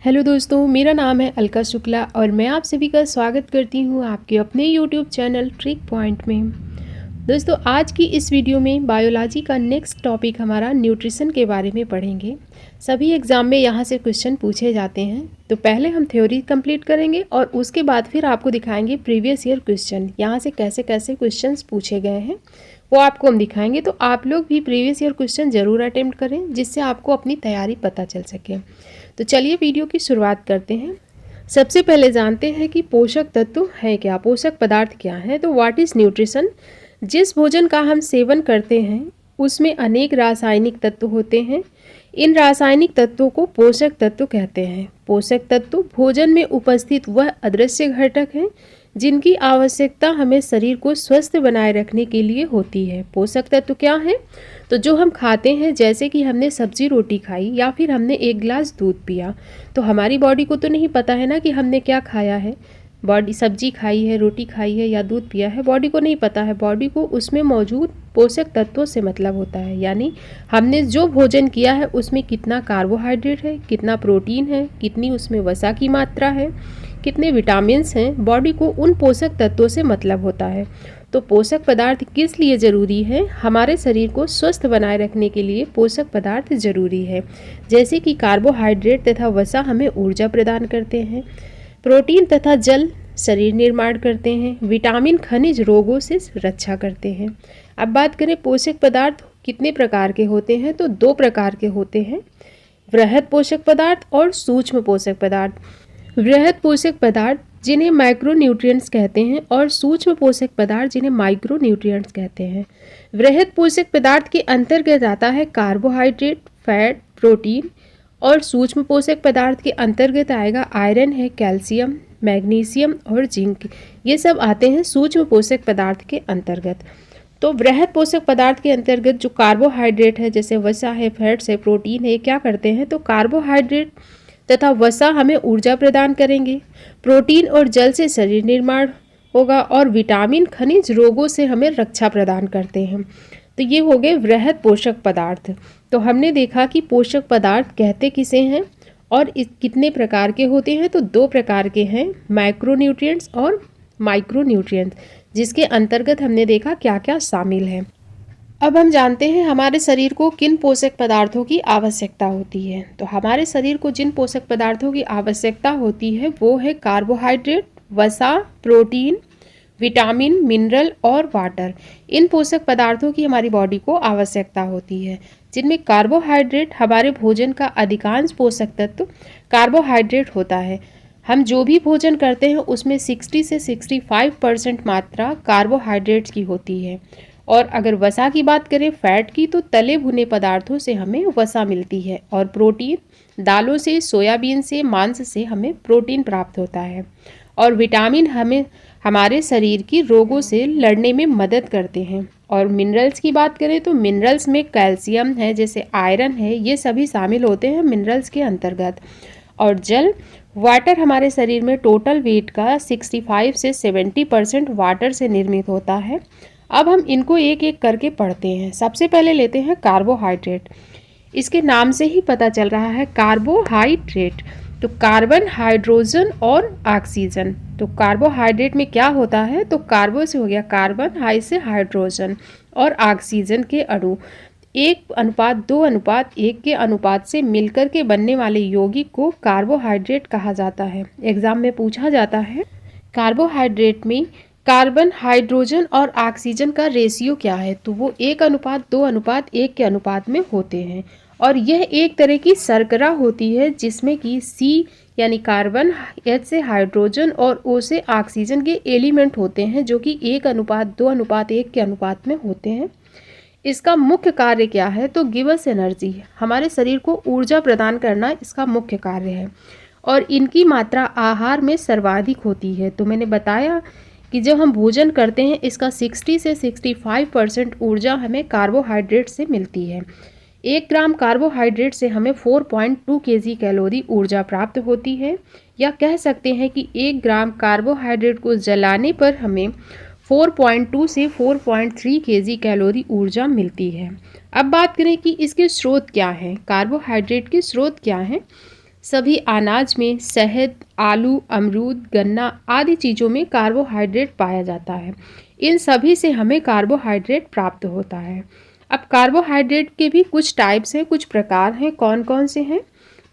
Hello दोस्तों, मेरा नाम है अलका शुक्ला और मैं आप सभी का स्वागत करती हूँ आपके अपने यूट्यूब चैनल ट्रिक पॉइंट में। दोस्तों, आज की इस वीडियो में बायोलॉजी का नेक्स्ट टॉपिक हमारा न्यूट्रिशन के बारे में पढ़ेंगे। सभी एग्ज़ाम में यहाँ से क्वेश्चन पूछे जाते हैं, तो पहले हम थ्योरी कंप्लीट करेंगे और उसके बाद फिर आपको दिखाएंगे प्रीवियस ईयर क्वेश्चन, यहाँ से कैसे कैसे क्वेश्चन पूछे गए हैं वो आपको हम दिखाएंगे। तो आप लोग भी प्रीवियस ईयर क्वेश्चन ज़रूर अटेम्प्ट करें, जिससे आपको अपनी तैयारी पता चल सके। तो चलिए वीडियो की शुरुआत करते हैं। सबसे पहले जानते हैं कि पोषक तत्व है क्या, पोषक पदार्थ क्या है। तो व्हाट इज़ न्यूट्रिशन। जिस भोजन का हम सेवन करते हैं उसमें अनेक रासायनिक तत्व होते हैं। इन रासायनिक तत्वों को पोषक तत्व कहते हैं। पोषक तत्व भोजन में उपस्थित वह अदृश्य घटक हैं जिनकी आवश्यकता हमें शरीर को स्वस्थ बनाए रखने के लिए होती है। पोषक तत्व क्या है? तो जो हम खाते हैं, जैसे कि हमने सब्जी रोटी खाई या फिर हमने एक गिलास दूध पिया, तो हमारी बॉडी को तो नहीं पता है ना कि हमने क्या खाया है। बॉडी सब्जी खाई है, रोटी खाई है या दूध पिया है, बॉडी को नहीं पता है। बॉडी को उसमें मौजूद पोषक तत्वों से मतलब होता है, यानी हमने जो भोजन किया है उसमें कितना कार्बोहाइड्रेट है, कितना प्रोटीन है, कितनी उसमें वसा की मात्रा है, कितने विटामिन्स हैं। बॉडी को उन पोषक तत्वों से मतलब होता है। तो पोषक पदार्थ किस लिए ज़रूरी है? हमारे शरीर को स्वस्थ बनाए रखने के लिए पोषक पदार्थ ज़रूरी है। जैसे कि कार्बोहाइड्रेट तथा वसा हमें ऊर्जा प्रदान करते हैं, प्रोटीन तथा जल शरीर निर्माण करते हैं, विटामिन खनिज रोगों से रक्षा करते हैं। अब बात करें पोषक पदार्थ कितने प्रकार के होते हैं, तो 2 प्रकार के होते हैं, वृहद पोषक पदार्थ और सूक्ष्म पोषक पदार्थ। वृहद पोषक पदार्थ जिन्हें माइक्रोन्यूट्रिएंट्स कहते हैं और सूक्ष्म पोषक पदार्थ जिन्हें माइक्रोन्यूट्रिएंट्स कहते हैं। वृहद पोषक पदार्थ के अंतर्गत आता है कार्बोहाइड्रेट, फैट, प्रोटीन, और सूक्ष्म पोषक पदार्थ के अंतर्गत आएगा आयरन है, कैल्शियम, मैग्नीशियम और जिंक। ये सब आते हैं सूक्ष्म पोषक पदार्थ के अंतर्गत। तो वृहद पोषक पदार्थ के अंतर्गत जो कार्बोहाइड्रेट है, जैसे वसा है, फैट्स है, प्रोटीन है, क्या करते हैं? तो कार्बोहाइड्रेट तथा वसा हमें ऊर्जा प्रदान करेंगे, प्रोटीन और जल से शरीर निर्माण होगा, और विटामिन खनिज रोगों से हमें रक्षा प्रदान करते हैं। तो ये हो गए वृहद पोषक पदार्थ। तो हमने देखा कि पोषक पदार्थ कहते किसे हैं और कितने प्रकार के होते हैं। तो 2 प्रकार के हैं, मैक्रोन्यूट्रिएंट्स और माइक्रोन्यूट्रिएंट्स, जिसके अंतर्गत हमने देखा क्या क्या शामिल है। अब हम जानते हैं हमारे शरीर को किन पोषक पदार्थों की आवश्यकता होती है। तो हमारे शरीर को जिन पोषक पदार्थों की आवश्यकता होती है वो है कार्बोहाइड्रेट, वसा, प्रोटीन, विटामिन, मिनरल और वाटर। इन पोषक पदार्थों की हमारी बॉडी को आवश्यकता होती है, जिनमें कार्बोहाइड्रेट, हमारे भोजन का अधिकांश पोषक तत्व कार्बोहाइड्रेट होता है। हम जो भी भोजन करते हैं उसमें 60 से 65% मात्रा कार्बोहाइड्रेट्स की होती है। और अगर वसा की बात करें, फैट की, तो तले भुने पदार्थों से हमें वसा मिलती है। और प्रोटीन, दालों से, सोयाबीन से, मांस से हमें प्रोटीन प्राप्त होता है। और विटामिन हमें हमारे शरीर की रोगों से लड़ने में मदद करते हैं। और मिनरल्स की बात करें तो मिनरल्स में कैल्शियम है, जैसे आयरन है, ये सभी शामिल होते हैं मिनरल्स के अंतर्गत। और जल, वाटर हमारे शरीर में टोटल वेट का 65 से 70% वाटर से निर्मित होता है। अब हम इनको एक एक करके पढ़ते हैं। सबसे पहले लेते हैं कार्बोहाइड्रेट। इसके नाम से ही पता चल रहा है कार्बोहाइड्रेट, तो कार्बन, हाइड्रोजन और ऑक्सीजन। तो कार्बोहाइड्रेट में क्या होता है? तो कार्बो से हो गया कार्बन, हाई से हाइड्रोजन और ऑक्सीजन के अणु 1:2:1 के अनुपात से मिलकर के बनने वाले यौगिक को कार्बोहाइड्रेट कहा जाता है। एग्जाम में पूछा जाता है कार्बोहाइड्रेट में कार्बन, हाइड्रोजन और ऑक्सीजन का रेशियो क्या है? तो वो 1:2:1 के अनुपात में होते हैं। और यह एक तरह की शर्करा होती है जिसमें कि C यानी कार्बन, H से हाइड्रोजन और O से ऑक्सीजन के एलिमेंट होते हैं, जो कि 1:2:1 के अनुपात में होते हैं। इसका मुख्य कार्य क्या है? तो गिव अस एनर्जी, हमारे शरीर को ऊर्जा प्रदान करना इसका मुख्य कार्य है। और इनकी मात्रा आहार में सर्वाधिक होती है। तो मैंने बताया कि जब हम भोजन करते हैं इसका 60 से 65% ऊर्जा हमें कार्बोहाइड्रेट से मिलती है। 1 ग्राम कार्बोहाइड्रेट से हमें 4.2 kg कैलोरी ऊर्जा प्राप्त होती है, या कह सकते हैं कि 1 ग्राम कार्बोहाइड्रेट को जलाने पर हमें 4.2 से 4.3 kg कैलोरी ऊर्जा मिलती है। अब बात करें कि इसके स्रोत क्या हैं, कार्बोहाइड्रेट के स्रोत क्या हैं। सभी अनाज में, शहद, आलू, अमरूद, गन्ना आदि चीज़ों में कार्बोहाइड्रेट पाया जाता है। इन सभी से हमें कार्बोहाइड्रेट प्राप्त होता है। अब कार्बोहाइड्रेट के भी कुछ टाइप्स हैं, कुछ प्रकार हैं। कौन कौन से हैं?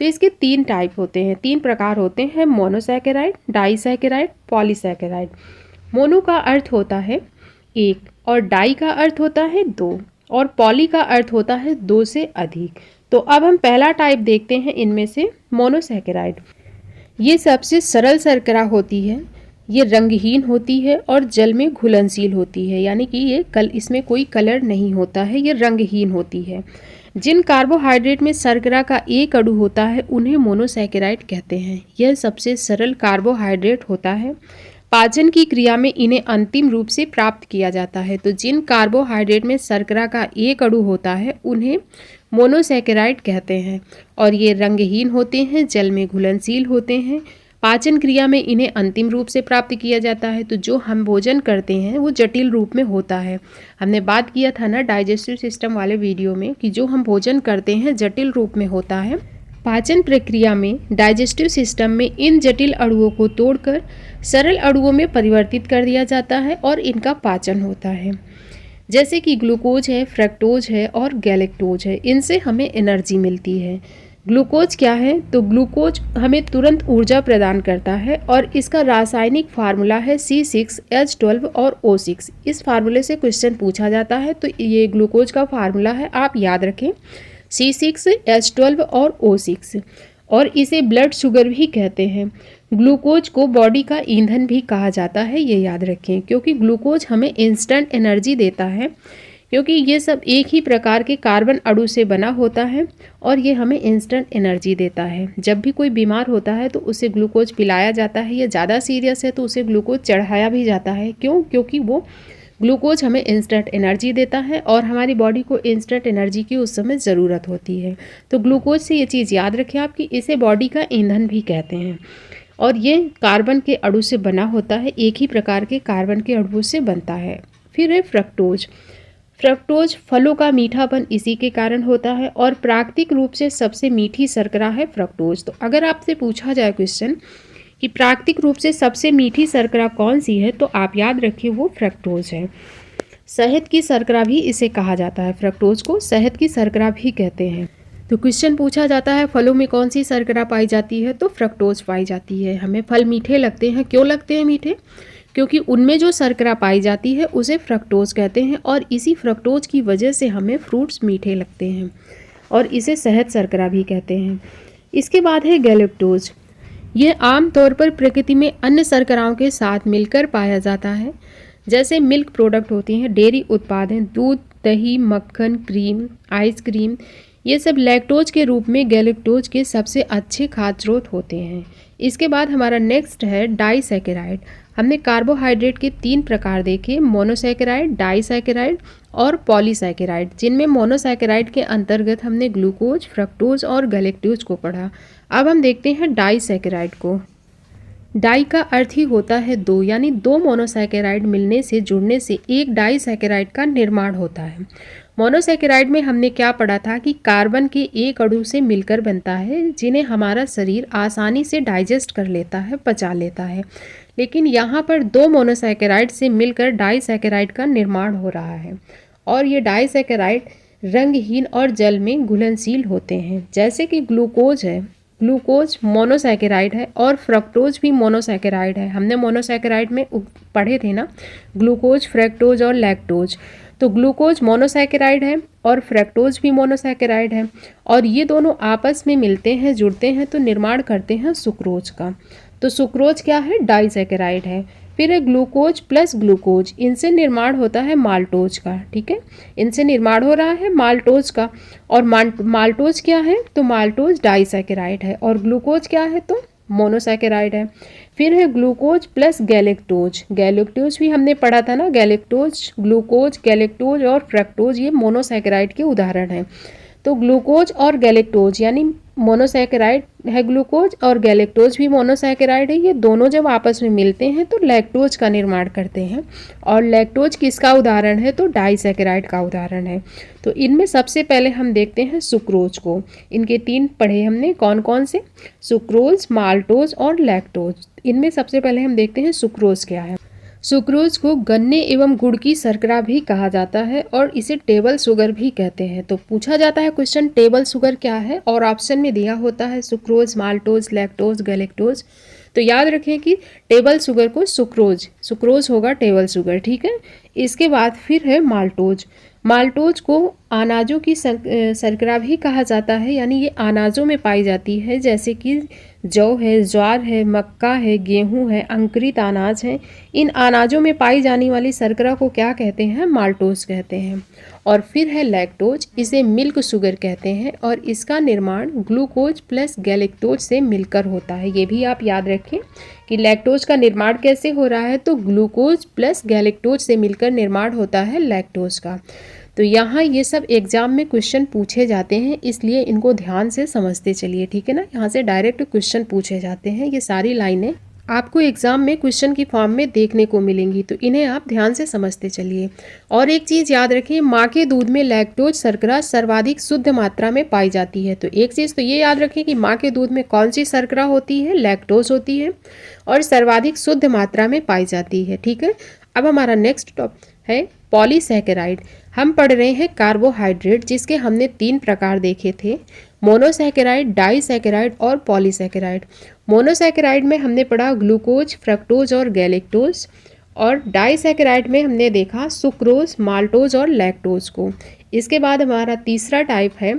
तो इसके 3 टाइप होते हैं, 3 प्रकार होते हैं, मोनोसैकेराइड, डाइसैकेराइड, पॉलीसैकेराइड। मोनो का अर्थ होता है 1 और डाई का अर्थ होता है 2 और पॉली का अर्थ होता है 2 से अधिक। तो अब हम पहला टाइप देखते हैं इनमें से, मोनोसैकेराइड। ये सबसे सरल शर्करा होती है, ये रंगहीन होती है और जल में घुलनशील होती है, यानी कि इसमें कोई कलर नहीं होता है, ये रंगहीन होती है। जिन कार्बोहाइड्रेट में शर्करा का एक अणु होता है उन्हें मोनोसैकेराइड कहते हैं। यह सबसे सरल कार्बोहाइड्रेट होता है। पाचन की क्रिया में इन्हें अंतिम रूप से प्राप्त किया जाता है। तो जिन कार्बोहाइड्रेट में शर्करा का एक अणु होता है उन्हें मोनोसैकेराइड कहते हैं और ये रंगहीन होते हैं, जल में घुलनशील होते हैं। पाचन क्रिया में इन्हें अंतिम रूप से प्राप्त किया जाता है। तो जो हम भोजन करते हैं वो जटिल रूप में होता है। हमने बात किया था ना डाइजेस्टिव सिस्टम वाले वीडियो में कि जो हम भोजन करते हैं जटिल रूप में होता है। पाचन प्रक्रिया में डाइजेस्टिव सिस्टम में इन जटिल अणुओं को तोड़कर सरल अणुओं में परिवर्तित कर दिया जाता है और इनका पाचन होता है। जैसे कि ग्लूकोज है, फ्रक्टोज है और गैलेक्टोज है, इनसे हमें एनर्जी मिलती है। ग्लूकोज क्या है? तो ग्लूकोज हमें तुरंत ऊर्जा प्रदान करता है और इसका रासायनिक फार्मूला है C6H12 और O6। इस फार्मूले से क्वेश्चन पूछा जाता है, तो ये ग्लूकोज का फार्मूला है, आप याद रखें, C6H12 और O6। और इसे ब्लड शुगर भी कहते हैं। ग्लूकोज को बॉडी का ईंधन भी कहा जाता है, ये याद रखें, क्योंकि ग्लूकोज हमें इंस्टेंट एनर्जी देता है, क्योंकि ये सब एक ही प्रकार के कार्बन अणु से बना होता है और ये हमें इंस्टेंट एनर्जी देता है। जब भी कोई बीमार होता है तो उसे ग्लूकोज पिलाया जाता है, या ज़्यादा सीरियस है तो उसे ग्लूकोज चढ़ाया भी जाता है। क्यों? क्योंकि वो ग्लूकोज हमें इंस्टेंट एनर्जी देता है और हमारी बॉडी को इंस्टेंट एनर्जी की उस समय ज़रूरत होती है। तो ग्लूकोज से ये चीज़ याद रखें आप कि इसे बॉडी का ईंधन भी कहते हैं और ये कार्बन के अणु से बना होता है, एक ही प्रकार के कार्बन के अणुओं से बनता है। फिर है फ्रक्टोज। फ्रक्टोज फलों का मीठापन इसी के कारण होता है और प्राकृतिक रूप से सबसे मीठी शर्करा है फ्रक्टोज। तो अगर आपसे पूछा जाए क्वेश्चन कि प्राकृतिक रूप से सबसे मीठी शर्करा कौन सी है, तो आप याद रखिए वो फ्रक्टोज है। शहद की शर्करा भी इसे कहा जाता है, फ्रक्टोज को शहद की शर्करा भी कहते हैं। तो क्वेश्चन पूछा जाता है फलों में कौन सी शर्करा पाई जाती है, तो फ्रक्टोज पाई जाती है। हमें फल मीठे लगते हैं, क्यों लगते हैं मीठे? क्योंकि उनमें जो शर्करा पाई जाती है उसे फ्रक्टोज कहते हैं और इसी फ्रक्टोज की वजह से हमें फ्रूट्स मीठे लगते हैं और इसे शहद शर्करा भी कहते हैं। इसके बाद है गैलेक्टोज। यह आमतौर पर प्रकृति में अन्य शर्कराओं के साथ मिलकर पाया जाता है। जैसे मिल्क प्रोडक्ट होती हैं, डेयरी उत्पाद हैं, दूध, दही, मक्खन, क्रीम, आइसक्रीम, ये सब लैक्टोज के रूप में गैलेक्टोज के सबसे अच्छे खाद्य स्रोत होते हैं। इसके बाद हमारा नेक्स्ट है डाइसैकेराइड। हमने कार्बोहाइड्रेट के 3 प्रकार देखे, मोनोसैकेराइड, डाइसैकेराइड और पॉलीसैकेराइड, जिनमें मोनोसैकेराइड के अंतर्गत हमने ग्लूकोज, फ्रक्टोज और गैलेक्टोज को पढ़ा। अब हम देखते हैं डाइसैकेराइड को। डाई का अर्थ ही होता है 2, यानी 2 मोनोसैकेराइड मिलने से, जुड़ने से एक डाइसैकेराइड का निर्माण होता है। मोनोसैकेराइड में हमने क्या पढ़ा था कि कार्बन के एक अणु से मिलकर बनता है, जिन्हें हमारा शरीर आसानी से डाइजेस्ट कर लेता है, पचा लेता है। लेकिन यहाँ पर 2 मोनोसैकेराइड से मिलकर डाइसैकेराइड का निर्माण हो रहा है और ये डाइसैकेराइड रंगहीन और जल में घुलनशील होते हैं। जैसे कि ग्लूकोज है, ग्लूकोज मोनोसैकेराइड है और फ्रक्टोज भी मोनोसैकेराइड है। हमने मोनोसैकेराइड में पढ़े थे ना, ग्लूकोज, फ्रक्टोज और लैक्टोज। तो ग्लूकोज मोनोसैकेराइड है और फ्रक्टोज भी मोनोसैकेराइड है और ये दोनों आपस में मिलते हैं, जुड़ते हैं तो निर्माण करते हैं सुक्रोज का। तो सुक्रोज क्या है? डाइसैकेराइड है। फिर है ग्लूकोज प्लस ग्लूकोज, इनसे निर्माण होता है माल्टोज का। ठीक है, इनसे निर्माण हो रहा है माल्टोज का। और माल्टोज क्या है? तो माल्टोज डाइसैकेराइड है और ग्लूकोज क्या है? तो मोनोसैकेराइड है। फिर है ग्लूकोज प्लस गैलेक्टोज। गैलेक्टोज भी हमने पढ़ा था ना, गैलेक्टोज, ग्लूकोज, गैलेक्टोज और फ्रक्टोज ये मोनोसैकेराइड के उदाहरण हैं। तो ग्लूकोज और गैलेक्टोज यानी मोनोसैकेराइड है ग्लूकोज और गैलेक्टोज भी मोनोसैकेराइड है। ये दोनों जब आपस में मिलते हैं तो लैक्टोज का निर्माण करते हैं। और लैक्टोज किसका उदाहरण है? तो डाइसैकेराइड का उदाहरण है। तो इनमें सबसे पहले हम देखते हैं सुक्रोज को। इनके 3 पढ़े हमने, कौन कौन से? सुक्रोज, माल्टोज और लैक्टोज। इनमें सबसे पहले हम देखते हैं सुक्रोज क्या है। सुक्रोज को गन्ने एवं गुड़ की शर्करा भी कहा जाता है और इसे टेबल शुगर भी कहते हैं। तो पूछा जाता है क्वेश्चन, टेबल शुगर क्या है? और ऑप्शन में दिया होता है सुक्रोज, माल्टोज, लैक्टोज, गैलेक्टोज। तो याद रखें कि टेबल शुगर को सुक्रोज होगा टेबल शुगर, ठीक है। इसके बाद फिर है माल्टोज। माल्टोज को अनाजों की शर्करा भी कहा जाता है, यानी ये अनाजों में पाई जाती है, जैसे कि जौ है, ज्वार है, मक्का है, गेहूं है, अंकुरित अनाज है। इन अनाजों में पाई जाने वाली शर्करा को क्या कहते हैं? माल्टोज कहते हैं। और फिर है लैक्टोज, इसे मिल्क शुगर कहते हैं और इसका निर्माण ग्लूकोज प्लस गैलेक्टोज से मिलकर होता है। ये भी आप याद रखें कि लैक्टोज का निर्माण कैसे हो रहा है, तो ग्लूकोज प्लस गैलेक्टोज से मिलकर निर्माण होता है लैक्टोज का। तो यहाँ ये सब एग्जाम में क्वेश्चन पूछे जाते हैं, इसलिए इनको ध्यान से समझते चलिए, ठीक है ना। यहाँ से डायरेक्ट क्वेश्चन पूछे जाते हैं। ये सारी लाइनें आपको एग्जाम में क्वेश्चन की फॉर्म में देखने को मिलेंगी, तो इन्हें आप ध्यान से समझते चलिए। और एक चीज़ याद रखिए, माँ के दूध में लैक्टोज शर्करा सर्वाधिक शुद्ध मात्रा में पाई जाती है। तो एक चीज़ तो ये याद रखें कि माँ के दूध में कौन सी शर्करा होती है? लैक्टोज होती है और सर्वाधिक शुद्ध मात्रा में पाई जाती है, ठीक है। अब हमारा नेक्स्ट टॉपिक है पॉलीसैकेराइड। हम पढ़ रहे हैं कार्बोहाइड्रेट, जिसके हमने 3 प्रकार देखे थे, मोनोसैकेराइड, डाइसैकेराइड और पॉलीसैकेराइड। मोनोसैकेराइड में हमने पढ़ा ग्लूकोज, फ्रक्टोज और गैलेक्टोज, और डाइसैकेराइड में हमने देखा सुक्रोज, माल्टोज और लैक्टोज को। इसके बाद हमारा तीसरा टाइप है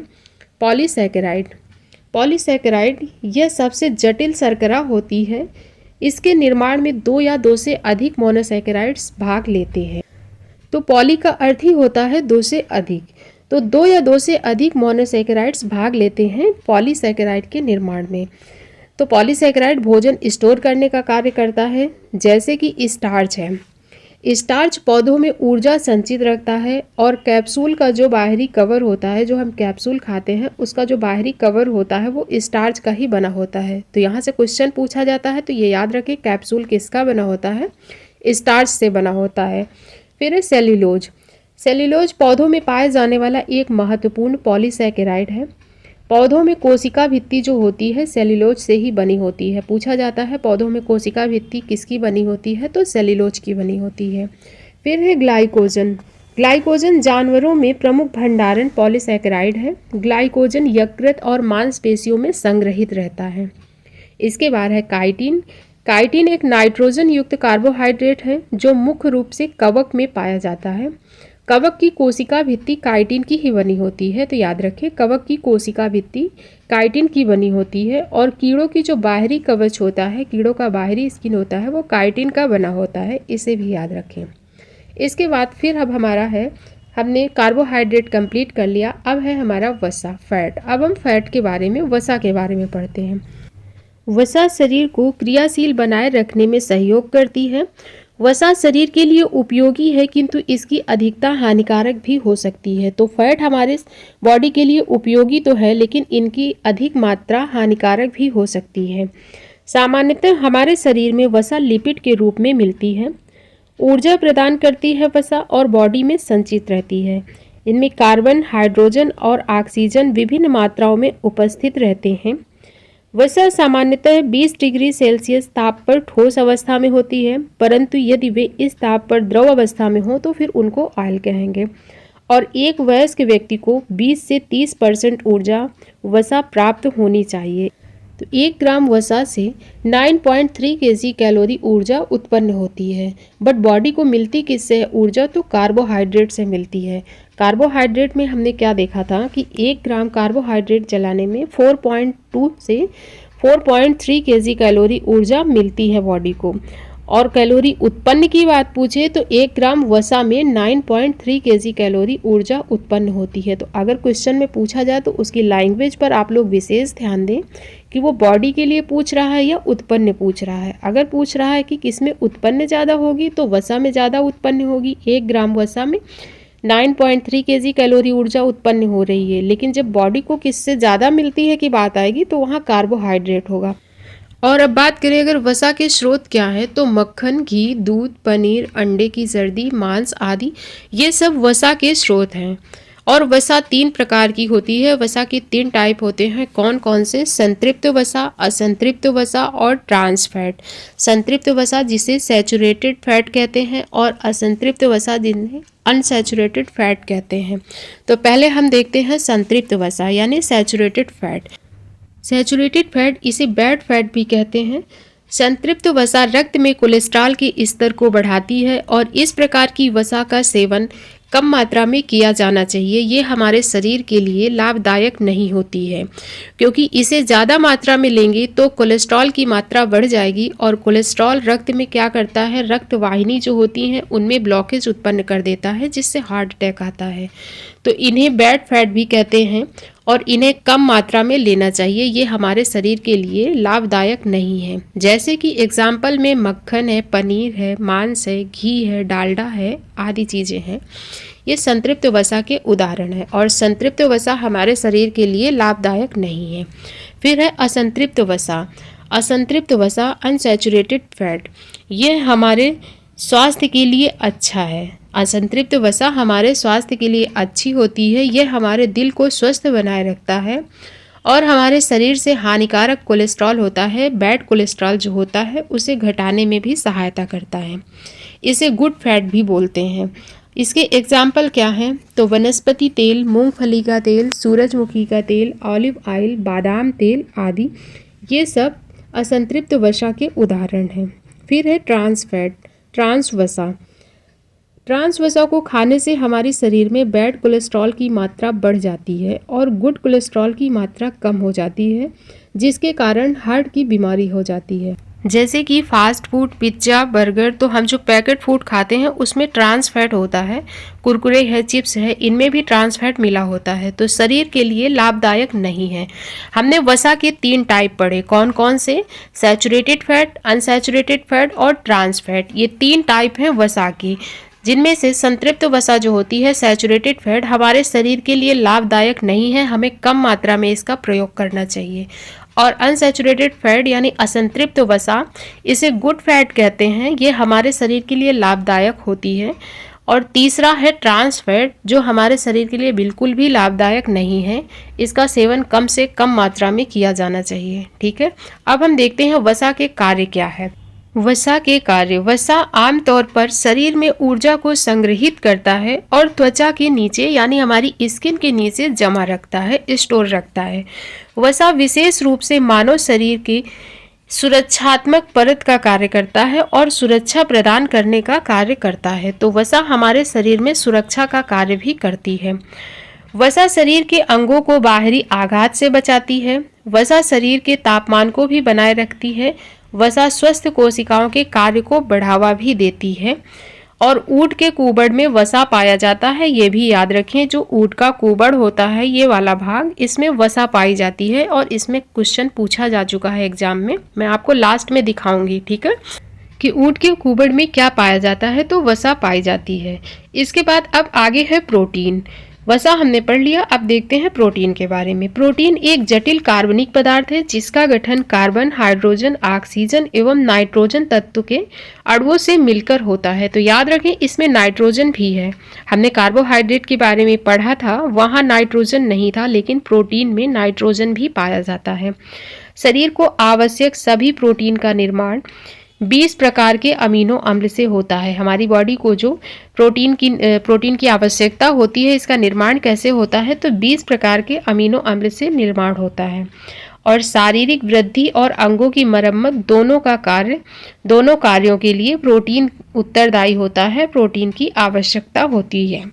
पॉलीसैकेराइड। पॉलीसैकेराइड यह सबसे जटिल शर्करा होती है। इसके निर्माण में 2 या 2 से अधिक मोनोसैकेराइड्स भाग लेते हैं। तो पॉली का अर्थ ही होता है 2 से अधिक, तो 2 या 2 से अधिक मोनोसैकेराइड्स भाग लेते हैं पॉलीसैकेराइड के निर्माण में। तो पॉलीसैकेराइड भोजन स्टोर करने का कार्य करता है, जैसे कि स्टार्च है। स्टार्च पौधों में ऊर्जा संचित रखता है और कैप्सूल का जो बाहरी कवर होता है, जो हम कैप्सूल खाते हैं, उसका जो बाहरी कवर होता है वो स्टार्च का ही बना होता है। तो यहाँ से क्वेश्चन पूछा जाता है, तो ये याद रखें कैप्सूल किसका बना होता है? स्टार्च से बना होता है। फिर है सेल्यूलोज। सेल्यूलोज पौधों में पाए जाने वाला एक महत्वपूर्ण पॉलीसैकेराइड है। पौधों में कोशिका भित्ति जो होती है सेल्यूलोज से ही बनी होती है। पूछा जाता है पौधों में कोशिका भित्ति किसकी बनी होती है? तो सेल्यूलोज की बनी होती है। फिर है ग्लाइकोजन। ग्लाइकोजन जानवरों में प्रमुख भंडारण पॉलीसैकेराइड है। ग्लाइकोजन यकृत और मांसपेशियों में संग्रहित रहता है। इसके बाद है काइटिन। काइटिन एक नाइट्रोजन युक्त कार्बोहाइड्रेट है जो मुख्य रूप से कवक में पाया जाता है। कवक की कोशिका भित्ति काइटिन की ही बनी होती है। तो याद रखें कवक की कोशिका भित्ति काइटिन की बनी होती है और कीड़ों की जो बाहरी कवच होता है, कीड़ों का बाहरी स्किन होता है, वो काइटिन का बना होता है, इसे भी याद रखें। इसके बाद फिर अब हमारा है, हमने कार्बोहाइड्रेट कंप्लीट कर लिया, अब है हमारा वसा, फैट। अब हम फैट के बारे में, वसा के बारे में पढ़ते हैं। वसा शरीर को क्रियाशील बनाए रखने में सहयोग करती है। वसा शरीर के लिए उपयोगी है, किंतु इसकी अधिकता हानिकारक भी हो सकती है। तो फैट हमारे बॉडी के लिए उपयोगी तो है, लेकिन इनकी अधिक मात्रा हानिकारक भी हो सकती है। सामान्यतः हमारे शरीर में वसा लिपिड के रूप में मिलती है। ऊर्जा प्रदान करती है वसा और बॉडी में संचित रहती है। इनमें कार्बन, हाइड्रोजन और ऑक्सीजन विभिन्न मात्राओं में उपस्थित रहते हैं। वसा सामान्यतः 20 डिग्री सेल्सियस ताप पर ठोस अवस्था में होती है, परंतु यदि वे इस ताप पर द्रव अवस्था में हो तो फिर उनको ऑयल कहेंगे। और एक वयस्क व्यक्ति को 20 से 30% ऊर्जा वसा प्राप्त होनी चाहिए। तो 1 ग्राम वसा से 9.3 kg कैलोरी ऊर्जा उत्पन्न होती है। बट बॉडी को मिलती किससे है ऊर्जा? तो कार्बोहाइड्रेट से मिलती है। कार्बोहाइड्रेट में हमने क्या देखा था कि 1 ग्राम कार्बोहाइड्रेट जलाने में 4.2 से 4.3 kg कैलोरी ऊर्जा मिलती है बॉडी को। और कैलोरी उत्पन्न की बात पूछे तो 1 ग्राम वसा में 9.3 kg कैलोरी ऊर्जा उत्पन्न होती है। तो अगर क्वेश्चन में पूछा जाए तो उसकी लैंग्वेज पर आप लोग विशेष ध्यान दें कि वो बॉडी के लिए पूछ रहा है या उत्पन्न पूछ रहा है। अगर पूछ रहा है कि किस में उत्पन्न ज़्यादा होगी तो वसा में ज़्यादा उत्पन्न होगी। 1 ग्राम वसा में 9.3 kg कैलोरी ऊर्जा उत्पन्न हो रही है, लेकिन जब बॉडी को किससे ज़्यादा मिलती है की बात आएगी तो वहाँ कार्बोहाइड्रेट होगा। और अब बात करें अगर वसा के स्रोत क्या है, तो मक्खन, घी, दूध, पनीर, अंडे की जर्दी, मांस आदि ये सब वसा के स्रोत हैं। और वसा 3 प्रकार की होती है। वसा के 3 टाइप होते हैं। कौन कौन से? संतृप्त वसा, असंतृप्त वसा और ट्रांस फैट। संतृप्त वसा जिसे सैचुरेटेड फैट कहते हैं और असंतृप्त वसा जिन्हें अनसैचुरेटेड फैट कहते हैं। तो पहले हम देखते हैं संतृप्त वसा यानी सैचुरेटेड फैट। सैचुरेटेड फैट इसे बैड फैट भी कहते हैं। संतृप्त वसा रक्त में कोलेस्ट्रॉल के स्तर को बढ़ाती है और इस प्रकार की वसा का सेवन कम मात्रा में किया जाना चाहिए। ये हमारे शरीर के लिए लाभदायक नहीं होती है, क्योंकि इसे ज़्यादा मात्रा में लेंगे तो कोलेस्ट्रॉल की मात्रा बढ़ जाएगी और कोलेस्ट्रॉल रक्त में क्या करता है, रक्त वाहिनी जो होती हैं उनमें ब्लॉकेज उत्पन्न कर देता है, जिससे हार्ट अटैक आता है। तो इन्हें बैड फैट भी कहते हैं और इन्हें कम मात्रा में लेना चाहिए। ये हमारे शरीर के लिए लाभदायक नहीं है। जैसे कि एग्जाम्पल में मक्खन है, पनीर है, मांस है, घी है, डालडा है आदि चीज़ें हैं। ये संतृप्त वसा के उदाहरण है और संतृप्त वसा हमारे शरीर के लिए लाभदायक नहीं है। फिर है असंतृप्त वसा। असंतृप्त वसा अनसैचुरेटेड फैट, ये हमारे स्वास्थ्य के लिए अच्छा है। असंतृप्त वसा हमारे स्वास्थ्य के लिए अच्छी होती है। यह हमारे दिल को स्वस्थ बनाए रखता है और हमारे शरीर से हानिकारक कोलेस्ट्रॉल होता है, बैड कोलेस्ट्रॉल जो होता है उसे घटाने में भी सहायता करता है। इसे गुड फैट भी बोलते हैं। इसके एग्जाम्पल क्या हैं? तो वनस्पति तेल, मूंगफली का तेल, सूरजमुखी का तेल, ऑलिव ऑयल, बादाम तेल आदि ये सब असंतृप्त वसा के उदाहरण हैं। फिर है ट्रांस फैट, ट्रांस वसा। ट्रांस वसा को खाने से हमारे शरीर में बैड कोलेस्ट्रॉल की मात्रा बढ़ जाती है और गुड कोलेस्ट्रॉल की मात्रा कम हो जाती है, जिसके कारण हार्ट की बीमारी हो जाती है। जैसे कि फास्ट फूड, पिज्ज़ा, बर्गर, तो हम जो पैकेट फूड खाते हैं उसमें ट्रांस फैट होता है। कुरकुरे है, चिप्स है, इनमें भी ट्रांस फैट मिला होता है, तो शरीर के लिए लाभदायक नहीं है। हमने वसा के 3 टाइप पढ़े। कौन कौन से? सैचुरेटेड फैट, अनसैचुरेटेड फैट और ट्रांस फैट। ये 3 टाइप हैं वसा की, जिनमें से संतृप्त वसा जो होती है, सैचुरेटेड फैट, हमारे शरीर के लिए लाभदायक नहीं है। हमें कम मात्रा में इसका प्रयोग करना चाहिए। और अनसैचुरेटेड फैट यानी असंतृप्त वसा, इसे गुड फैट कहते हैं। ये हमारे शरीर के लिए लाभदायक होती है। और तीसरा है ट्रांस फैट, जो हमारे शरीर के लिए बिल्कुल भी लाभदायक नहीं है। इसका सेवन कम से कम मात्रा में किया जाना चाहिए। ठीक है, अब हम देखते हैं वसा के कार्य क्या है। वसा के कार्य। वसा आमतौर पर शरीर में ऊर्जा को संग्रहित करता है और त्वचा के नीचे यानी हमारी स्किन के नीचे जमा रखता है, स्टोर रखता है। वसा विशेष रूप से मानव शरीर की सुरक्षात्मक परत का कार्य करता है और सुरक्षा प्रदान करने का कार्य करता है। तो वसा हमारे शरीर में सुरक्षा का कार्य भी करती है। वसा शरीर के अंगों को बाहरी आघात से बचाती है। वसा शरीर के तापमान को भी बनाए रखती है। वसा स्वस्थ कोशिकाओं के कार्य को बढ़ावा भी देती है। और ऊँट के कुबड़ में वसा पाया जाता है, ये भी याद रखें। जो ऊँट का कुबड़ होता है, ये वाला भाग, इसमें वसा पाई जाती है और इसमें क्वेश्चन पूछा जा चुका है एग्जाम में। मैं आपको लास्ट में दिखाऊंगी, ठीक है, कि ऊँट के कुबड़ में क्या पाया जाता है। तो वसा पाई जाती है। इसके बाद अब आगे है प्रोटीन। वसा हमने पढ़ लिया, अब देखते हैं प्रोटीन के बारे में। प्रोटीन एक जटिल कार्बनिक पदार्थ है जिसका गठन कार्बन, हाइड्रोजन, ऑक्सीजन एवं नाइट्रोजन तत्व के अणुओं से मिलकर होता है। तो याद रखें, इसमें नाइट्रोजन भी है। हमने कार्बोहाइड्रेट के बारे में पढ़ा था, वहाँ नाइट्रोजन नहीं था, लेकिन प्रोटीन में नाइट्रोजन भी पाया जाता है। शरीर को आवश्यक सभी प्रोटीन का निर्माण 20 प्रकार के अमीनो अम्ल से होता है। हमारी बॉडी को जो प्रोटीन की आवश्यकता होती है, इसका निर्माण कैसे होता है? तो 20 प्रकार के अमीनो अम्ल से निर्माण होता है। और शारीरिक वृद्धि और अंगों की मरम्मत दोनों कार्यों के लिए प्रोटीन उत्तरदायी होता है। प्रोटीन की आवश्यकता होती है।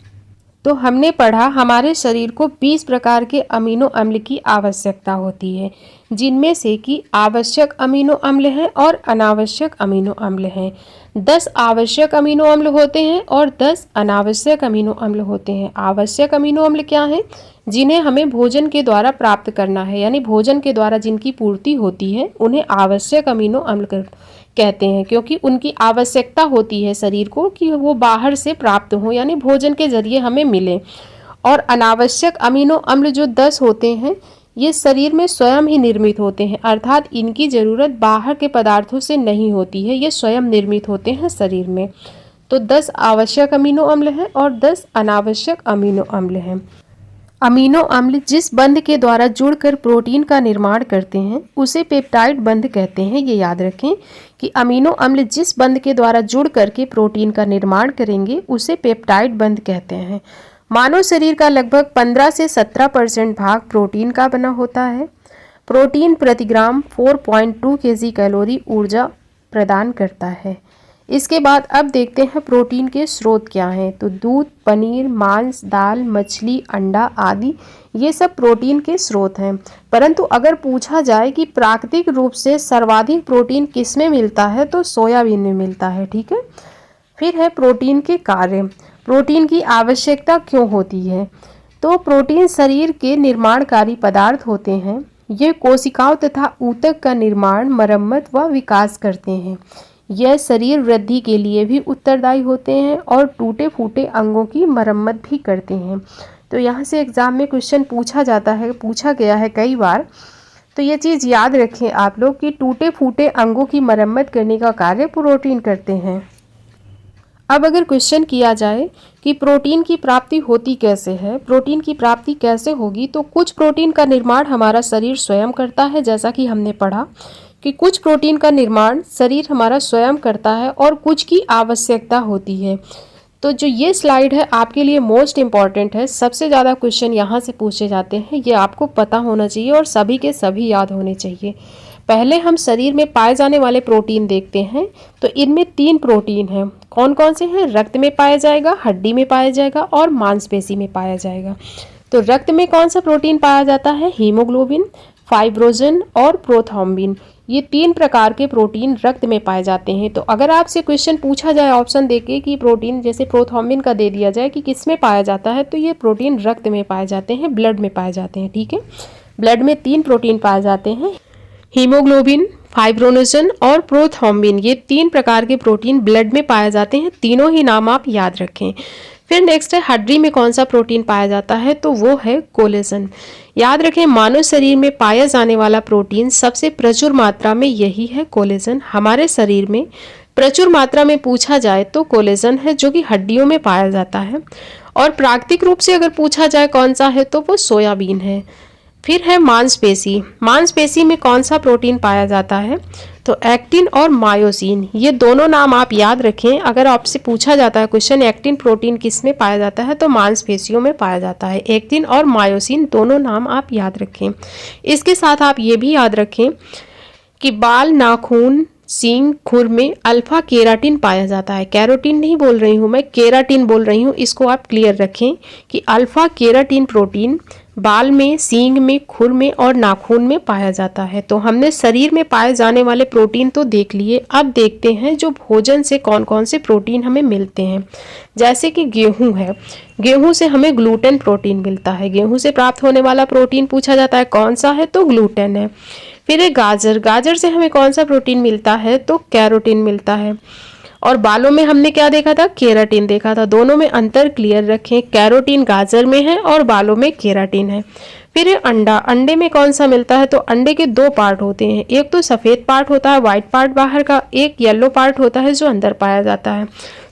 तो हमने पढ़ा हमारे शरीर को 20 प्रकार के अमीनो अम्ल की आवश्यकता होती है, जिनमें से कि आवश्यक अमीनो अम्ल हैं और अनावश्यक अमीनो अम्ल हैं। 10 आवश्यक अमीनो अम्ल होते हैं और 10 अनावश्यक अमीनो अम्ल होते हैं। आवश्यक अमीनो अम्ल क्या हैं? जिन्हें हमें भोजन के द्वारा प्राप्त करना है, यानी भोजन के द्वारा जिनकी पूर्ति होती है उन्हें आवश्यक अमीनो अम्ल कहते हैं, क्योंकि उनकी आवश्यकता होती है शरीर को कि वो बाहर से प्राप्त हो, यानी भोजन के जरिए हमें मिले। और अनावश्यक अमीनो अम्ल जो 10 होते हैं ये शरीर में स्वयं ही निर्मित होते हैं, अर्थात इनकी ज़रूरत बाहर के पदार्थों से नहीं होती है, ये स्वयं निर्मित होते हैं शरीर में। तो 10 आवश्यक अमीनो अम्ल हैं और 10 अनावश्यक अमीनो अम्ल हैं। अमीनो अम्ल जिस बंध के द्वारा जुड़कर प्रोटीन का निर्माण करते हैं उसे पेप्टाइड बंध कहते हैं। ये याद रखें कि अमीनो अम्ल जिस बंध के द्वारा जुड़ करके प्रोटीन का निर्माण करेंगे उसे पेप्टाइड बंध कहते हैं। मानव शरीर का लगभग 15 से 17% भाग प्रोटीन का बना होता है। प्रोटीन प्रति ग्राम 4.2 kg कैलोरी ऊर्जा प्रदान करता है। इसके बाद अब देखते हैं प्रोटीन के स्रोत क्या हैं। तो दूध, पनीर, मांस, दाल, मछली, अंडा आदि ये सब प्रोटीन के स्रोत हैं। परंतु अगर पूछा जाए कि प्राकृतिक रूप से सर्वाधिक प्रोटीन किस में मिलता है तो सोयाबीन में मिलता है। ठीक है। फिर है प्रोटीन के कार्य। प्रोटीन की आवश्यकता क्यों होती है? तो प्रोटीन शरीर के निर्माणकारी पदार्थ होते हैं। ये कोशिकाओं तथा ऊतक का निर्माण, मरम्मत व विकास करते हैं। यह शरीर वृद्धि के लिए भी उत्तरदायी होते हैं और टूटे फूटे अंगों की मरम्मत भी करते हैं। तो यहाँ से एग्जाम में क्वेश्चन पूछा गया है कई बार। तो ये चीज़ याद रखें आप लोग कि टूटे फूटे अंगों की मरम्मत करने का कार्य प्रोटीन करते हैं। अब अगर क्वेश्चन किया जाए कि प्रोटीन की प्राप्ति होती कैसे है, प्रोटीन की प्राप्ति कैसे होगी, तो कुछ प्रोटीन का निर्माण हमारा शरीर स्वयं करता है, जैसा कि हमने पढ़ा कि कुछ प्रोटीन का निर्माण शरीर हमारा स्वयं करता है और कुछ की आवश्यकता होती है। तो जो ये स्लाइड है आपके लिए मोस्ट इम्पॉर्टेंट है, सबसे ज़्यादा क्वेश्चन यहाँ से पूछे जाते हैं, ये आपको पता होना चाहिए और सभी के सभी याद होने चाहिए। पहले हम शरीर में पाए जाने वाले प्रोटीन देखते हैं। तो इनमें 3 प्रोटीन हैं। कौन कौन से हैं? रक्त में पाया जाएगा, हड्डी में पाया जाएगा और मांसपेशी में पाया जाएगा। तो रक्त में कौन सा प्रोटीन पाया जाता है? हीमोग्लोबिन, फाइब्रोजन और प्रोथ्रोम्बिन। ये 3 प्रकार के प्रोटीन रक्त में पाए जाते हैं। तो अगर आपसे क्वेश्चन पूछा जाए ऑप्शन देके कि प्रोटीन जैसे प्रोथ्रोम्बिन का दे दिया जाए कि किस में पाया जाता है, तो ये प्रोटीन रक्त में पाए जाते हैं, ब्लड में पाए जाते हैं। ठीक है। ब्लड में 3 प्रोटीन पाए जाते हैं, हीमोग्लोबिन, फाइब्रोनोजन और प्रोथ्रोम्बिन। ये 3 प्रकार के प्रोटीन ब्लड में पाए जाते हैं। तीनों ही नाम आप याद रखें। फिर नेक्स्ट है हड्डी में कौन सा प्रोटीन पाया जाता है, तो वो है कोलेजन। याद रखें मानव शरीर में पाया जाने वाला प्रोटीन सबसे प्रचुर मात्रा में यही है, कोलेजन। हमारे शरीर में प्रचुर मात्रा में पूछा जाए तो कोलेजन है, जो कि हड्डियों में पाया जाता है। और प्राकृतिक रूप से अगर पूछा जाए कौन सा है, तो वो सोयाबीन है। फिर है मांसपेशी। मांसपेशी में कौन सा प्रोटीन पाया जाता है, तो एक्टिन और मायोसिन। ये दोनों नाम आप याद रखें। अगर आपसे पूछा जाता है क्वेश्चन एक्टिन प्रोटीन किस में पाया जाता है, तो मांसपेशियों में पाया जाता है। एक्टिन और मायोसिन दोनों नाम आप याद रखें। इसके साथ आप ये भी याद रखें कि बाल, नाखून, सींग, खुर में अल्फा केराटिन पाया जाता है। कैरोटीन नहीं बोल रही हूँ मैं, केराटिन बोल रही हूँ। इसको आप क्लियर रखें कि अल्फा केराटिन प्रोटीन बाल में, सींग में, खुर में और नाखून में पाया जाता है। तो हमने शरीर में पाए जाने वाले प्रोटीन तो देख लिए। अब देखते हैं जो भोजन से कौन कौन से प्रोटीन हमें मिलते हैं। जैसे कि गेहूं है, गेहूं से हमें ग्लूटेन प्रोटीन मिलता है। गेहूं से प्राप्त होने वाला प्रोटीन पूछा जाता है कौन सा है, तो ग्लूटेन है। फिर है गाजर। गाजर से हमें कौन सा प्रोटीन मिलता है, तो कैरोटीन मिलता है। और बालों में हमने क्या देखा था, केराटिन देखा था। दोनों में अंतर क्लियर रखें, कैरोटीन गाजर में है और बालों में केराटिन है। फिर है अंडा। अंडे में कौन सा मिलता है, तो अंडे के 2 पार्ट होते हैं। एक तो सफ़ेद पार्ट होता है, वाइट पार्ट बाहर का, एक येलो पार्ट होता है जो अंदर पाया जाता है।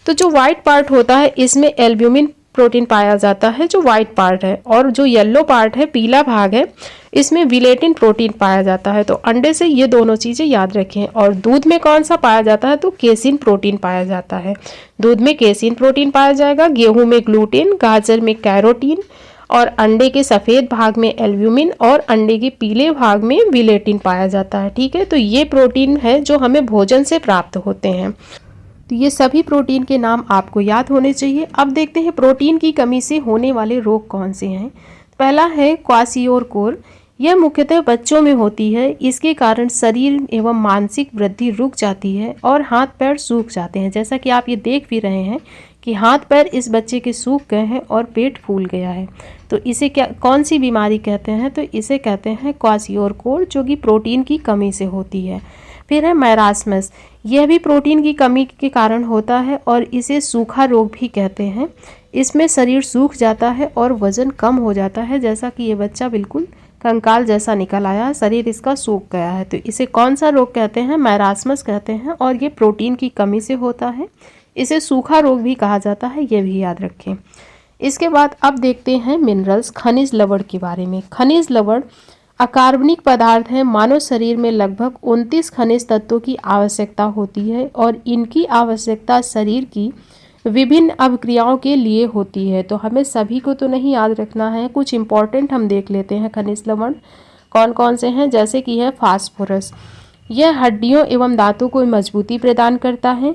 तो जो वाइट पार्ट होता है इसमें एल्ब्यूमिन प्रोटीन पाया जाता है, जो वाइट पार्ट है। और जो येलो पार्ट है, पीला भाग है, इसमें विलेटिन प्रोटीन पाया जाता है। तो अंडे से ये दोनों चीज़ें याद रखें। और दूध में कौन सा पाया जाता है, तो केसिन प्रोटीन पाया जाता है। दूध में केसिन प्रोटीन पाया जाएगा। गेहूं में ग्लूटेन, गाजर में कैरोटीन और अंडे के सफ़ेद भाग में एल्ब्यूमिन और अंडे के पीले भाग में विलेटिन पाया जाता है। ठीक है। तो ये प्रोटीन है जो हमें भोजन से प्राप्त होते हैं। तो ये सभी प्रोटीन के नाम आपको याद होने चाहिए। अब देखते हैं प्रोटीन की कमी से होने वाले रोग कौन से हैं। पहला है क्वाशियोरकोर। यह मुख्यतः बच्चों में होती है। इसके कारण शरीर एवं मानसिक वृद्धि रुक जाती है और हाथ पैर सूख जाते हैं। जैसा कि आप ये देख भी रहे हैं कि हाथ पैर इस बच्चे के सूख गए हैं और पेट फूल गया है। तो इसे कौन सी बीमारी कहते हैं? तो इसे कहते हैं क्वाशियोरकोर, जो कि प्रोटीन की कमी से होती है। फिर है मैरास्मस, यह भी प्रोटीन की कमी के कारण होता है और इसे सूखा रोग भी कहते हैं। इसमें शरीर सूख जाता है और वजन कम हो जाता है। जैसा कि ये बच्चा बिल्कुल कंकाल जैसा निकल आया है, शरीर इसका सूख गया है। तो इसे कौन सा रोग कहते हैं? मैरास्मस कहते हैं और ये प्रोटीन की कमी से होता है। इसे सूखा रोग भी कहा जाता है, ये भी याद रखें। इसके बाद अब देखते हैं मिनरल्स, खनिज लवण के बारे में। खनिज लवण अकार्बनिक पदार्थ हैं। मानव शरीर में लगभग 29 खनिज तत्वों की आवश्यकता होती है और इनकी आवश्यकता शरीर की विभिन्न अभिक्रियाओं के लिए होती है। तो हमें सभी को तो नहीं याद रखना है, कुछ इंपॉर्टेंट हम देख लेते हैं। खनिज लवण कौन कौन से हैं? जैसे कि है फास्फोरस, यह हड्डियों एवं दांतों को मजबूती प्रदान करता है।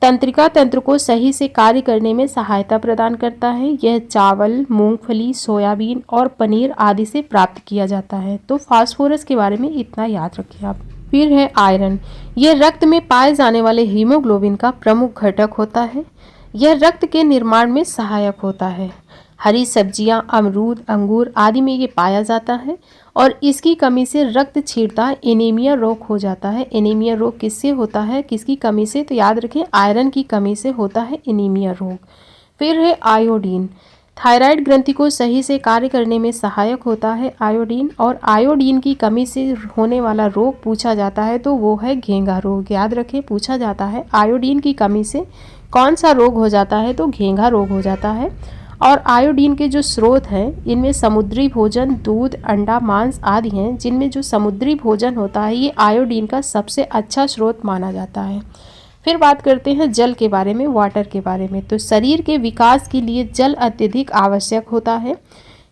तंत्रिका तंत्र को सही से कार्य करने में सहायता प्रदान करता है। यह चावल, मूंगफली, सोयाबीन और पनीर आदि से प्राप्त किया जाता है। तो फास्फोरस के बारे में इतना याद रखिए आप। फिर है आयरन, यह रक्त में पाए जाने वाले हीमोग्लोबिन का प्रमुख घटक होता है। यह रक्त के निर्माण में सहायक होता है। हरी सब्जियां, अमरूद, अंगूर आदि में ये पाया जाता है और इसकी कमी से रक्त छीड़ता एनीमिया रोग हो जाता है। एनीमिया रोग किससे होता है? किसकी कमी से? तो याद रखें, आयरन की कमी से होता है एनीमिया रोग। फिर है आयोडीन, थायराइड ग्रंथि को सही से कार्य करने में सहायक होता है आयोडीन, और आयोडीन की कमी से होने वाला रोग पूछा जाता है तो वो है घेंघा रोग। याद रखें, पूछा जाता है आयोडीन की कमी से कौन सा रोग हो जाता है? तो घेंघा रोग हो जाता है। और आयोडीन के जो स्रोत हैं इनमें समुद्री भोजन, दूध, अंडा, मांस आदि हैं, जिनमें जो समुद्री भोजन होता है ये आयोडीन का सबसे अच्छा स्रोत माना जाता है। फिर बात करते हैं जल के बारे में, वाटर के बारे में। तो शरीर के विकास के लिए जल अत्यधिक आवश्यक होता है,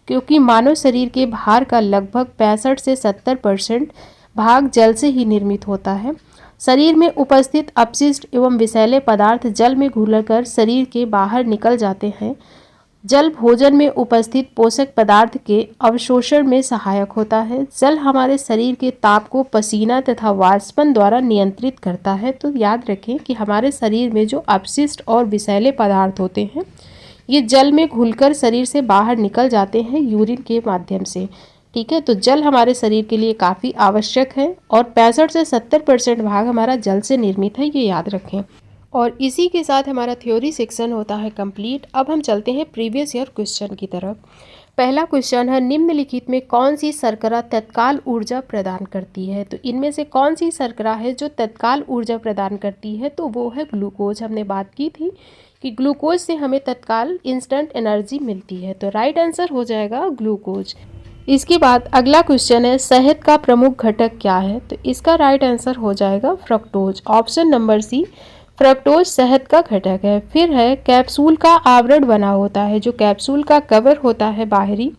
क्योंकि मानव शरीर के भार का लगभग 65 से 70% भाग जल से ही निर्मित होता है। शरीर में उपस्थित अपशिष्ट एवं विषैले पदार्थ जल में घुलकर शरीर के बाहर निकल जाते हैं। जल भोजन में उपस्थित पोषक पदार्थ के अवशोषण में सहायक होता है। जल हमारे शरीर के ताप को पसीना तथा वाष्पन द्वारा नियंत्रित करता है। तो याद रखें कि हमारे शरीर में जो अपशिष्ट और विषैले पदार्थ होते हैं ये जल में घुलकर शरीर से बाहर निकल जाते हैं यूरिन के माध्यम से। ठीक है, तो जल हमारे शरीर के लिए काफ़ी आवश्यक है और 65 से 70% भाग हमारा जल से निर्मित है, ये याद रखें। और इसी के साथ हमारा थ्योरी सेक्शन होता है कंप्लीट। अब हम चलते हैं प्रीवियस ईयर क्वेश्चन की तरफ। पहला क्वेश्चन है, निम्नलिखित में कौन सी शर्करा तत्काल ऊर्जा प्रदान करती है? तो इनमें से कौन सी शर्करा है जो तत्काल ऊर्जा प्रदान करती है? तो वो है ग्लूकोज। हमने बात की थी कि ग्लूकोज से हमें तत्काल इंस्टेंट एनर्जी मिलती है। तो राइट आंसर हो जाएगा ग्लूकोज। इसके बाद अगला क्वेश्चन है, शहद का प्रमुख घटक क्या है? तो इसका राइट आंसर हो जाएगा fructose. Option number C, fructose शहद का घटक है। फिर है, कैप्सूल का आवरण बना होता है, जो कैप्सूल का कवर होता है बाहरी,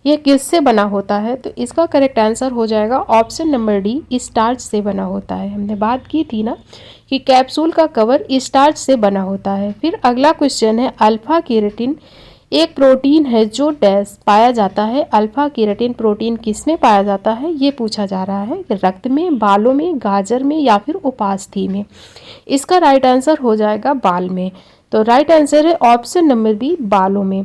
यह किससे बना होता है? तो इसका करेक्ट आंसर हो जाएगा ऑप्शन नंबर डी, स्टार्च से बना होता है। हमने बात की थी ना कि कैप्सूल का कवर स्टार्च से बना होता है। फिर अगला क्वेश्चन है, अल्फा केराटिन एक प्रोटीन है जो डैश पाया जाता है। अल्फा केराटिन प्रोटीन किस में पाया जाता है ये पूछा जा रहा है, रक्त में, बालों में, गाजर में या फिर उपास्थि में। इसका राइट आंसर हो जाएगा बाल में। तो राइट आंसर है ऑप्शन नंबर बी, बालों में।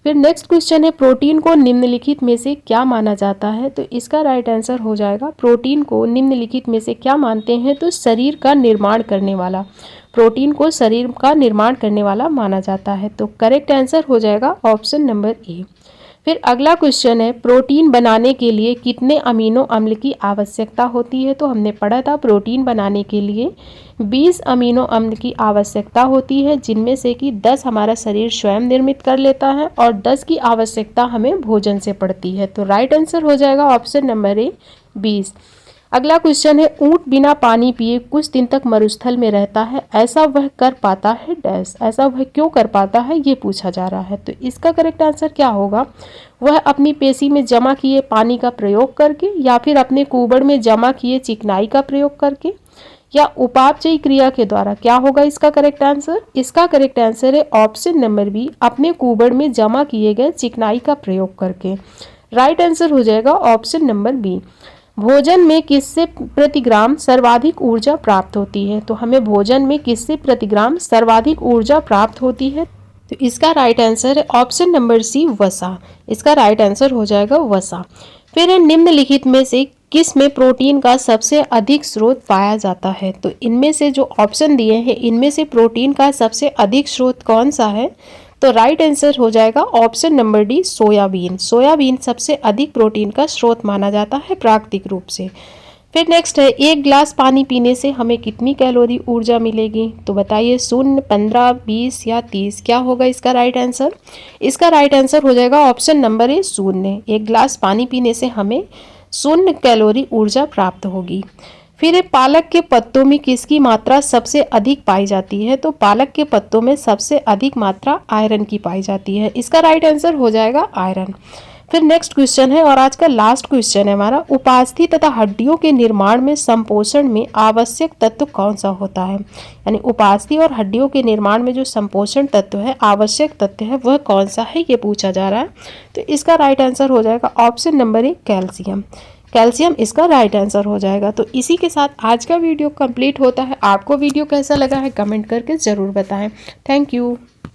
फिर नेक्स्ट क्वेश्चन है, प्रोटीन को निम्नलिखित में से क्या माना जाता है? तो इसका राइट आंसर हो जाएगा, प्रोटीन को निम्नलिखित में से क्या मानते हैं? तो शरीर का निर्माण करने वाला, प्रोटीन को शरीर का निर्माण करने वाला माना जाता है। तो करेक्ट आंसर हो जाएगा ऑप्शन नंबर ए। फिर अगला क्वेश्चन है, प्रोटीन बनाने के लिए कितने अमीनो अम्ल की आवश्यकता होती है? तो हमने पढ़ा था प्रोटीन बनाने के लिए 20 अमीनो अम्ल की आवश्यकता होती है, जिनमें से कि 10 हमारा शरीर स्वयं निर्मित कर लेता है और 10 की आवश्यकता हमें भोजन से पड़ती है। तो राइट आंसर हो जाएगा ऑप्शन नंबर ए, 20। अगला क्वेश्चन है, ऊंट बिना पानी पिए कुछ दिन तक मरुस्थल में रहता है, ऐसा वह कर पाता है डैश, ऐसा वह क्यों कर पाता है ये पूछा जा रहा है। तो इसका करेक्ट आंसर क्या होगा? वह अपनी पेशी में जमा किए पानी का प्रयोग करके, या फिर अपने कुबड़ में जमा किए चिकनाई का प्रयोग करके, या उपापचयी क्रिया के द्वारा। क्या होगा इसका करेक्ट आंसर? इसका करेक्ट आंसर है ऑप्शन नंबर बी, अपने कुबड़ में जमा किए गए चिकनाई का प्रयोग करके। राइट आंसर हो जाएगा ऑप्शन नंबर बी। भोजन में किससे प्रति ग्राम सर्वाधिक ऊर्जा प्राप्त होती है? तो हमें भोजन में किससे प्रति ग्राम सर्वाधिक ऊर्जा प्राप्त होती है? तो इसका राइट आंसर है ऑप्शन नंबर सी, वसा। इसका राइट आंसर हो जाएगा वसा। फिर निम्नलिखित में से किस में प्रोटीन का सबसे अधिक स्रोत पाया जाता है? तो इनमें से जो ऑप्शन दिए हैं इनमें से प्रोटीन का सबसे अधिक स्रोत कौन सा है? तो राइट आंसर हो जाएगा option number D, soybean. Soybean सबसे अधिक प्रोटीन का स्रोत माना जाता है प्राकृतिक रूप से। फिर नेक्स्ट है, एक गिलास पानी पीने से हमें कितनी कैलोरी ऊर्जा मिलेगी? तो बताइए 0, 15, 20 या 30, क्या होगा इसका राइट आंसर? इसका राइट आंसर हो जाएगा ऑप्शन नंबर ए, 0। एक गिलास पानी पीने से हमें 0 कैलोरी ऊर्जा प्राप्त होगी। फिर पालक के पत्तों में किसकी मात्रा सबसे अधिक पाई जाती है? तो पालक के पत्तों में सबसे अधिक मात्रा आयरन की पाई जाती है। इसका राइट आंसर हो जाएगा आयरन। फिर नेक्स्ट क्वेश्चन है और आज का लास्ट क्वेश्चन है हमारा, उपास्थि तथा हड्डियों के निर्माण में संपोषण में आवश्यक तत्व कौन सा होता है? यानी उपास्थि और हड्डियों के निर्माण में जो संपोषण तत्व है, आवश्यक तत्व है, वह कौन सा है, ये पूछा जा रहा है। तो इसका राइट आंसर हो जाएगा option number A, calcium. Calcium इसका राइट आंसर हो जाएगा। तो इसी के साथ आज का वीडियो कंप्लीट होता है। आपको वीडियो कैसा लगा है कमेंट करके ज़रूर बताएं। Thank you.